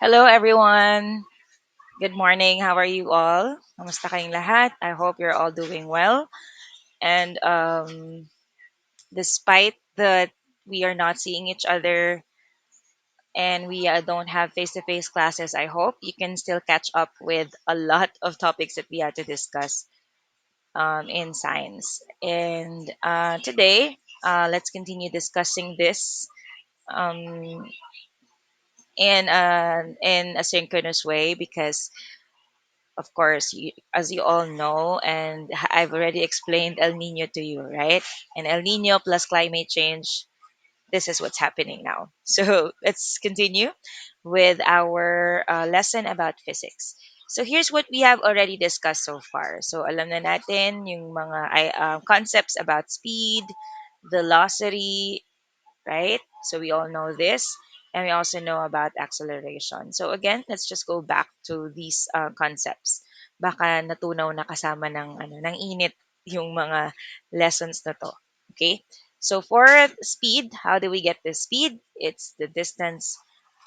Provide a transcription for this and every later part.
Hello everyone. Good morning. How are you all? Kamusta kayong lahat? I hope you're all doing well. And despite that we are not seeing each other and we don't have face-to-face classes, I hope you can still catch up with a lot of topics that we had to discuss in science. And today, let's continue discussing this um, in a synchronous way because of course, as you all know, and I've already explained El Nino to you, right? And El Nino plus climate change, this is what's happening now. So let's continue with our lesson about physics. So here's what we have already discussed so far. So alam na natin yung mga concepts about speed, velocity, right? So we all know this, and we also know about acceleration. So again, let's just go back to these concepts. Baka natunaw na kasama ng init yung mga lessons na to. Okay? So for speed, how do we get the speed? It's the distance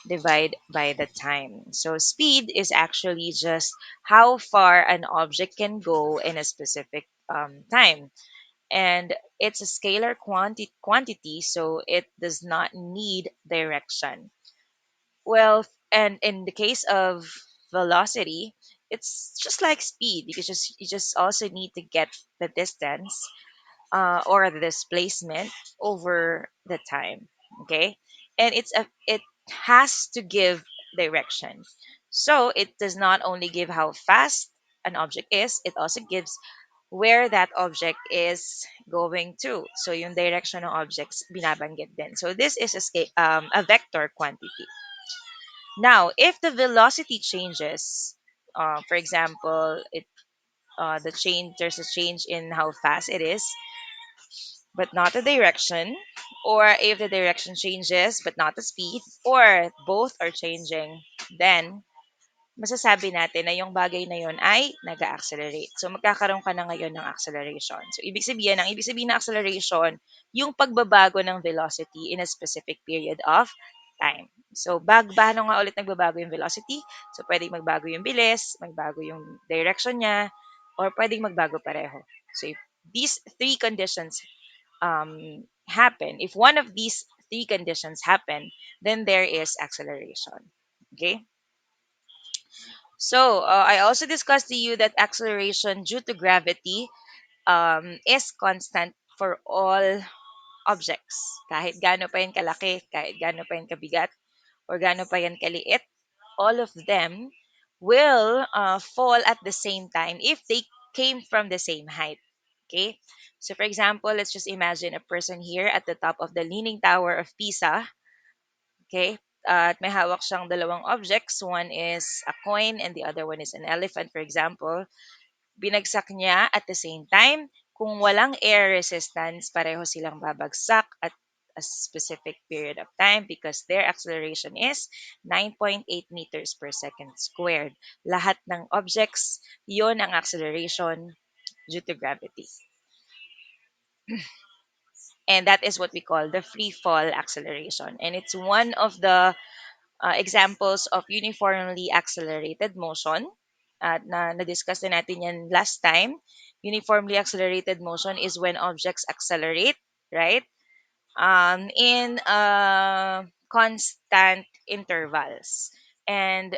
divided by the time. So speed is actually just how far an object can go in a specific time, and it's a scalar quantity, so it does not need direction. Well, and in the case of velocity, it's just like speed. You just also need to get the distance or the displacement over the time. Okay, and it has to give direction. So it does not only give how fast an object is, it also gives where that object is going to. So yung direction ng objects binabanggit din. So this is a vector quantity. Now, if the velocity changes, for example, there's a change in how fast it is, but not the direction, or if the direction changes but not the speed, or both are changing, then masasabi natin na yung bagay na yun ay nag-accelerate. So, magkakaroon ka na ngayon ng acceleration. So, ibig sabihin ng acceleration, yung pagbabago ng velocity in a specific period of time. So, paano nga ulit nagbabago yung velocity? So, pwedeng magbago yung bilis, magbago yung direction niya, or pwedeng magbago pareho. So, if these three conditions happen, if one of these three conditions happen, then there is acceleration. Okay? So, I also discussed to you that acceleration due to gravity is constant for all objects. Kahit gaano pa yan kalaki, kahit gaano pa yan kabigat, or gaano pa yan kaliit, all of them will fall at the same time if they came from the same height. Okay? So, for example, let's just imagine a person here at the top of the Leaning Tower of Pisa. Okay? At may hawak siyang dalawang objects. One is a coin and the other one is an elephant, for example. Binagsak niya at the same time. Kung walang air resistance, pareho silang babagsak at a specific period of time because their acceleration is 9.8 meters per second squared. Lahat ng objects, yon ang acceleration due to gravity. And that is what we call the free fall acceleration. And it's one of the examples of uniformly accelerated motion. At na-discuss na natin yan last time. Uniformly accelerated motion is when objects accelerate, right? In constant intervals. And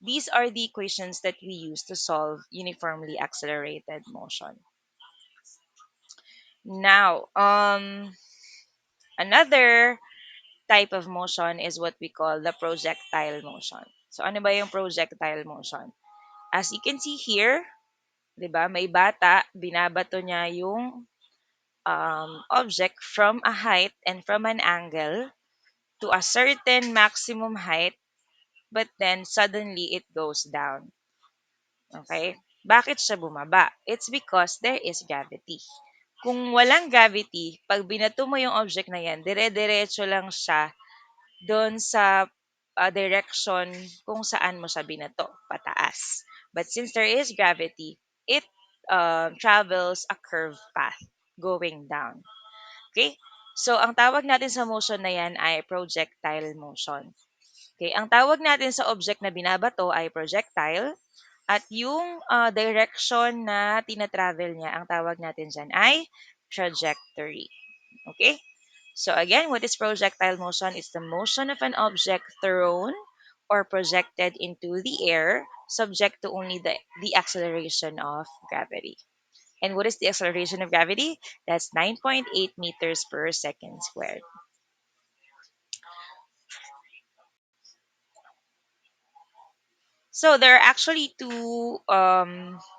these are the equations that we use to solve uniformly accelerated motion. Now, another type of motion is what we call the projectile motion. So ano ba yung projectile motion? As you can see here, 'di ba, may bata, binabato niya yung object from a height and from an angle to a certain maximum height, but then suddenly it goes down. Okay? Bakit siya bumaba? It's because there is gravity. Kung walang gravity, pag binato mo yung object na yan, dire-diretso lang siya doon sa direction kung saan mo siya binato, pataas. But since there is gravity, it travels a curved path going down. Okay? So, ang tawag natin sa motion na yan ay projectile motion. Okay, ang tawag natin sa object na binabato ay projectile at yung direction na tina-travel niya, ang tawag natin dyan ay trajectory. Okay? So again, what is projectile motion? It's the motion of an object thrown or projected into the air subject to only the acceleration of gravity. And what is the acceleration of gravity? That's 9.8 meters per second squared. So there are actually two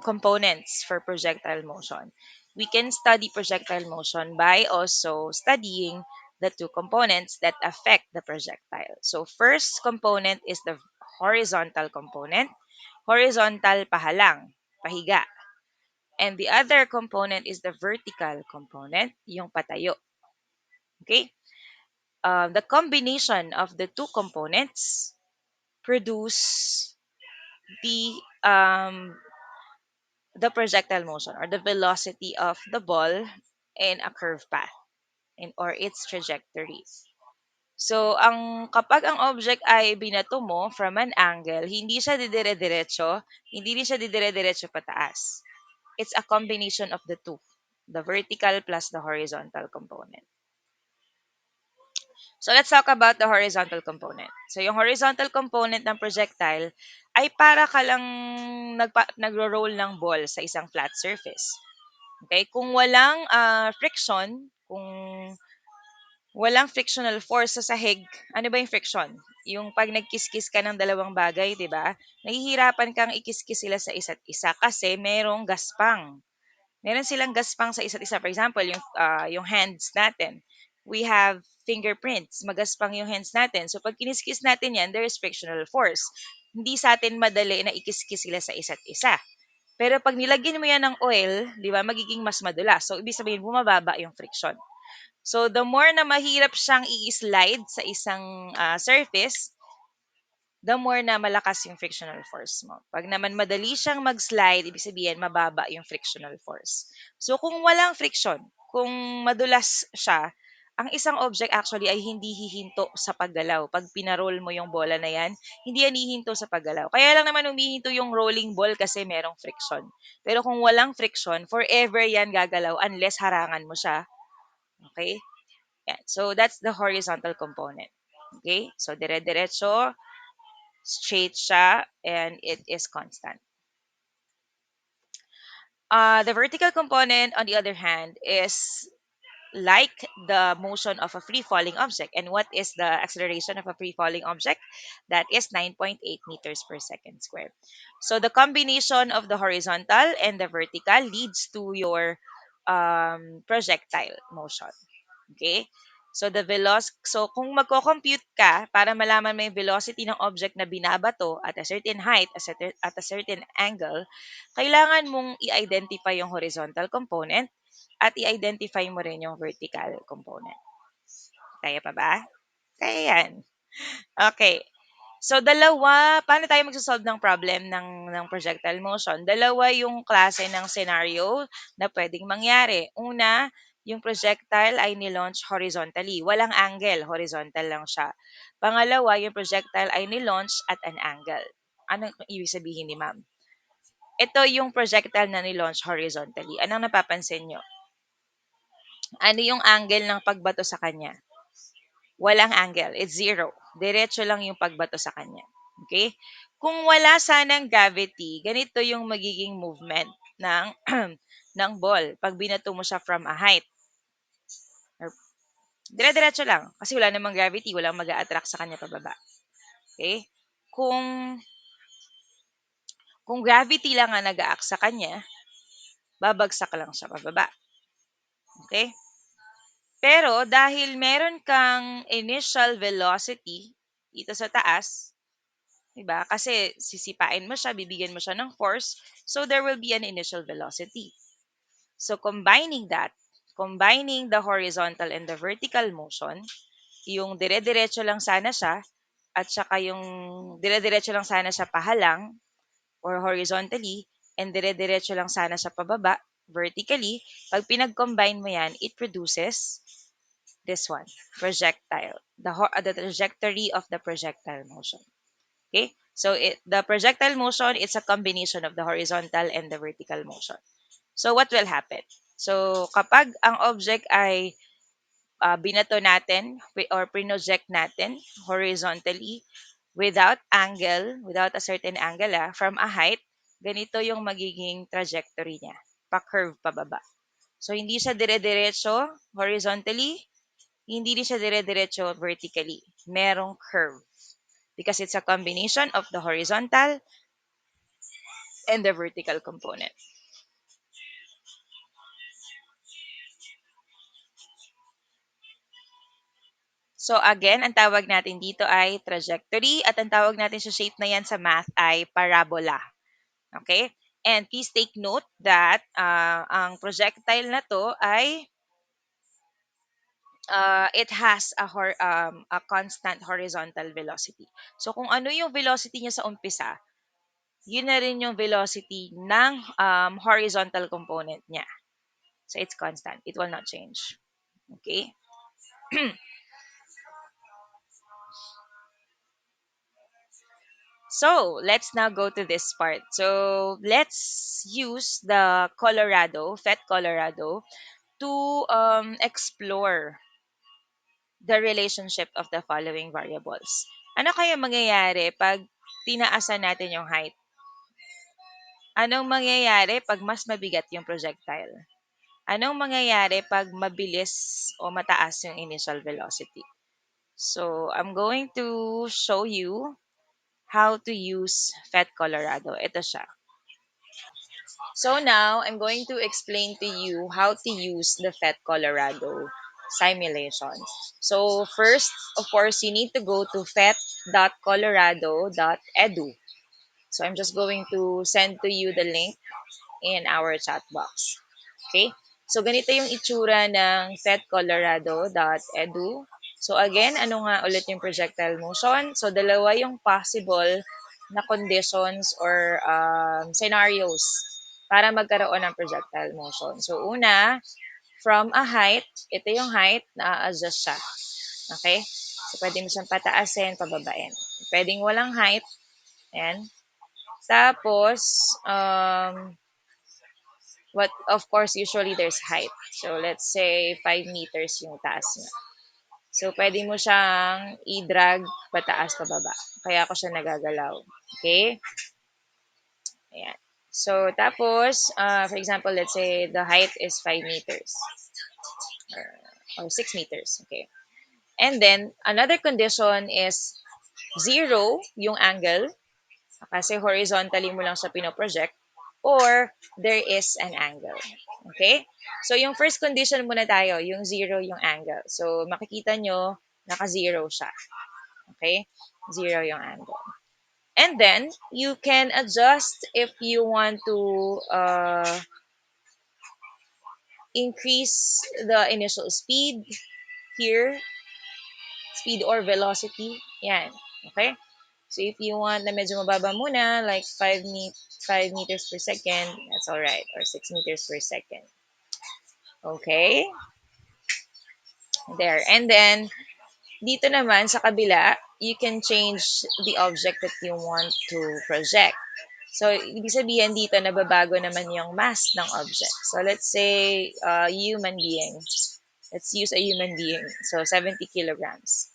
components for projectile motion. We can study projectile motion by also studying the two components that affect the projectile. So first component is the horizontal component. Horizontal pahalang, pahiga. And the other component is the vertical component, yung patayo. Okay? The combination of the two components produce the the projectile motion or the velocity of the ball in a curved path or its trajectory. So, kapag ang object ay binato mo from an angle, hindi siya didire-diretso, hindi rin siya didire-diretso pataas. It's a combination of the two, the vertical plus the horizontal component. So, let's talk about the horizontal component. So, yung horizontal component ng projectile ay para ka lang nagro-roll ng ball sa isang flat surface. Okay? Kung walang friction, kung walang frictional force sa sahig, ano ba yung friction? Yung pag nagkiskis ka ng dalawang bagay, di ba? Nahihirapan kang ikiskis sila sa isa't isa kasi merong gaspang. Meron silang gaspang sa isa't isa. For example, yung hands natin. We have fingerprints. Magaspang yung hands natin. So pag kiniskis natin yan, there is frictional force. Hindi sa atin madali na ikiskis sila sa isa't isa. Pero pag nilagyan mo yan ng oil, di ba, magiging mas madulas. So, ibig sabihin, bumababa yung friction. So, the more na mahirap siyang i-slide sa isang surface, the more na malakas yung frictional force mo. Pag naman madali siyang mag-slide, ibig sabihin, mababa yung frictional force. So, kung walang friction, kung madulas siya, ang isang object actually ay hindi hihinto sa paggalaw. Pag pinarol mo yung bola na yan, hindi yan hihinto sa paggalaw. Kaya lang naman humihinto yung rolling ball kasi merong friction. Pero kung walang friction, forever yan gagalaw unless harangan mo siya. Okay? Yan. So, that's the horizontal component. Okay? So, dire-diretso, straight siya, and it is constant. The vertical component, on the other hand, is like the motion of a free falling object. And what is the acceleration of a free falling object? That is 9.8 meters per second squared. So the combination of the horizontal and the vertical leads to your projectile motion. Okay? So kung magko-compute ka para malaman mo yung velocity ng object na binabato at a certain height, at a certain angle, kailangan mong i-identify yung horizontal component at i-identify mo rin yung vertical component. Kaya pa ba? Kaya yan. Okay. So, paano tayo magsasolve ng problem ng projectile motion? Dalawa yung klase ng scenario na pwedeng mangyari. Una, yung projectile ay nilaunch horizontally. Walang angle, horizontal lang siya. Pangalawa, yung projectile ay nilaunch at an angle. Ano ibig sabihin ni ma'am? Ito yung projectile na nilaunch horizontally. Anong napapansin nyo? Ano yung angle ng pagbato sa kanya? Walang angle. It's zero. Diretso lang yung pagbato sa kanya. Okay? Kung wala sanang gravity, ganito yung magiging movement ng ng ball pag binato mo siya from a height. Or, dire-diretso lang. Kasi wala namang gravity. Walang mag-a-attract sa kanya pababa. Okay? Kung, kung gravity lang ang nag-a-act sa kanya, babagsak lang siya pababa. Okay? Pero dahil meron kang initial velocity dito sa taas, 'di ba? Kasi sisipain mo siya, bibigyan mo siya ng force, so there will be an initial velocity. So combining the horizontal and the vertical motion, yung dire-diretso lang sana siya at saka yung dire-diretso lang sana siya pahalang or horizontally and dire-diretso lang sana siya pababa vertically, pag pinag-combine mo yan, it produces this one, projectile, the trajectory of the projectile motion. Okay? So the projectile motion, it's a combination of the horizontal and the vertical motion. So what will happen? So kapag ang object ay binato natin or project natin horizontally without a certain angle from a height, ganito yung magiging trajectory niya. Pa-curve pababa. So hindi siya dire-diretso horizontally, hindi din siya dire-diretso vertically. Merong curve because it's a combination of the horizontal and the vertical component. So again, ang tawag natin dito ay trajectory at ang tawag natin sa shape na yan sa math ay parabola. Okay? And please take note that ang projectile na to ay it has a constant horizontal velocity. So kung ano yung velocity niya sa umpisa, yun na rin yung velocity ng horizontal component niya. So it's constant. It will not change. Okay? So let's now go to this part. So let's use the PhET Colorado, to explore the relationship of the following variables. Ano kaya mangyayari pag tinaasan natin yung height? Anong mangyayari pag mas mabigat yung projectile? Anong mangyayari pag mabilis o mataas yung initial velocity? So, I'm going to show you how to use PhET Colorado. Ito siya. So now, I'm going to explain to you how to use the PhET Colorado simulation. So first, of course, you need to go to phet.colorado.edu. So I'm just going to send to you the link in our chat box. Okay? So ganito yung itsura ng phetcolorado.edu. So again, ano nga ulit yung projectile motion? So dalawa yung possible na conditions or scenarios para magkaroon ng projectile motion. So una, from a height, ito yung height, na-adjust siya. Okay? So pwede mo siyang pataasin, pababain. Pwedeng walang height. Ayan. Tapos, what of course, usually there's height. So let's say 5 meters yung taas niya. So pwede mo siyang i-drag pataas pababa. Kaya ako siya nagagalaw. Okay? Ayan. So tapos, for example, let's say the height is 5 meters or 6 meters. Okay. And then another condition is zero yung angle kasi horizontally mo lang siya pinoproject, or there is an angle. Okay? So, yung first condition muna tayo, yung zero yung angle. So, makikita nyo, naka-zero siya. Okay? Zero yung angle. And then, you can adjust if you want to increase the initial speed here, speed or velocity. Yan. Okay? So if you want na medyo mababa muna, like 5 meters per second, that's all right. Or 6 meters per second. Okay? There. And then, dito naman sa kabila, you can change the object that you want to project. So, ibig sabihin dito, nababago naman yung mass ng object. So, let's say, human being. Let's use a human being. So, 70 kilograms.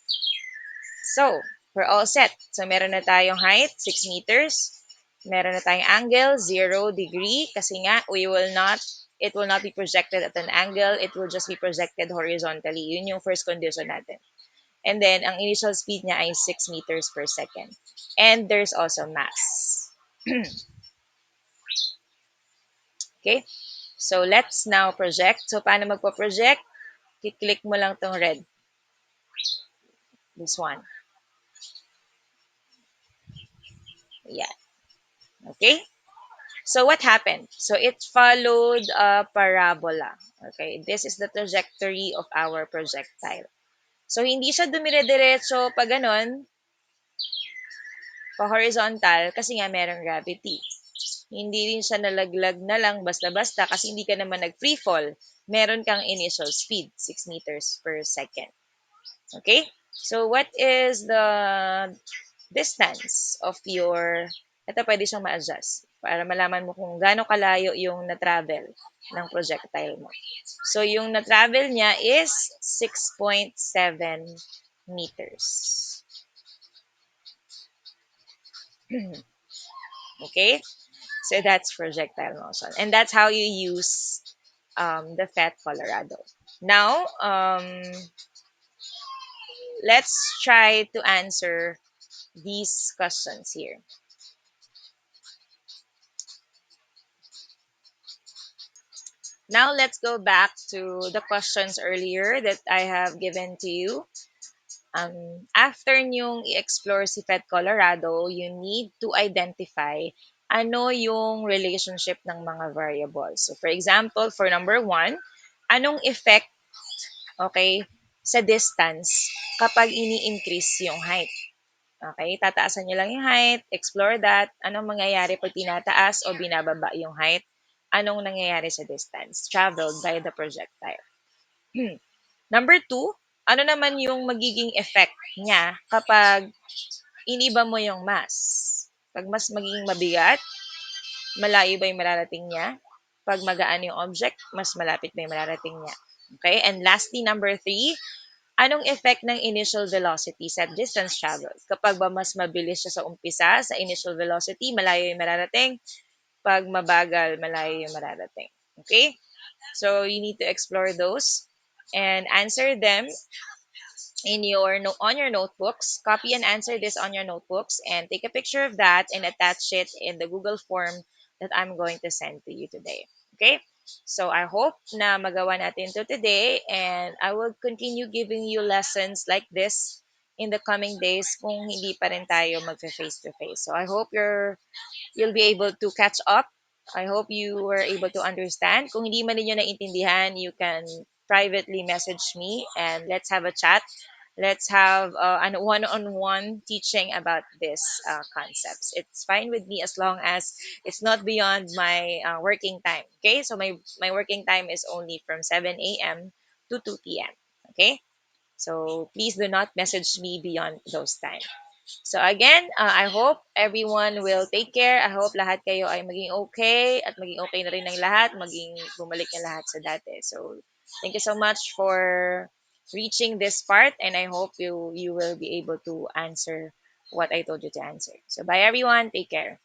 So, we're all set. So, meron na tayong height, 6 meters. Meron na tayong angle, 0 degree. Kasi nga, it will not be projected at an angle. It will just be projected horizontally. Yun yung first condition natin. And then, ang initial speed niya ay 6 meters per second. And there's also mass. Okay? So, let's now project. So, paano magpo-project? Kiklik mo lang tong red. This one. Yeah. Okay? So what happened? So it followed a parabola. Okay, this is the trajectory of our projectile. So hindi siya dumire-diretso pa ganun, pa horizontal kasi nga merong gravity. Hindi rin siya nalaglag na lang basta-basta kasi hindi ka naman nag-free fall. Meron kang initial speed, 6 meters per second. Okay? So, what is the distance of your, ito pwede siyang ma-adjust para malaman mo kung gaano kalayo yung na-travel ng projectile mo. So, yung na-travel niya is 6.7 meters. Okay? So, that's projectile motion. And that's how you use the FET Colorado. Now, let's try to answer these questions here. Now, let's go back to the questions earlier that I have given to you. After nyong i-explore si Pet Colorado, you need to identify ano yung relationship ng mga variables. So, for example, for number one, anong effect, okay, sa distance kapag ini-increase yung height? Okay, tataasan nyo lang yung height, explore that. Anong mangyayari pag tinataas o binababa yung height? Anong nangyayari sa distance traveled by the projectile? Number two, ano naman yung magiging effect niya kapag iniba mo yung mass? Pag mas magiging mabigat, malayo ba yung mararating niya? Pag magaan yung object, mas malapit ba yung mararating niya? Okay, and lastly, number three, anong effect ng initial velocity sa distance traveled? Kapag ba mas mabilis siya sa umpisa, sa initial velocity, malayo yung mararating. Pag mabagal, malayo yung mararating. Okay? So, you need to explore those and answer them in your on your notebooks. Copy and answer this on your notebooks and take a picture of that and attach it in the Google form that I'm going to send to you today. Okay? So I hope na magawa natin to today and I will continue giving you lessons like this in the coming days kung hindi pa rin tayo mag-face to face. So I hope you'll be able to catch up. I hope you were able to understand. Kung hindi man ninyo naintindihan, you can privately message me and let's have a chat. Let's have a one-on-one teaching about this concepts. It's fine with me as long as it's not beyond my working time. Okay, so my working time is only from 7 a.m. to 2 p.m. Okay, so please do not message me beyond those times. So again, I hope everyone will take care. I hope lahat kayo ay maging okay at maging okay na rin ng lahat, maging bumalik na lahat sa dati. So thank you so much for reaching this part and I hope you will be able to answer what I told you to answer. So bye everyone, take care.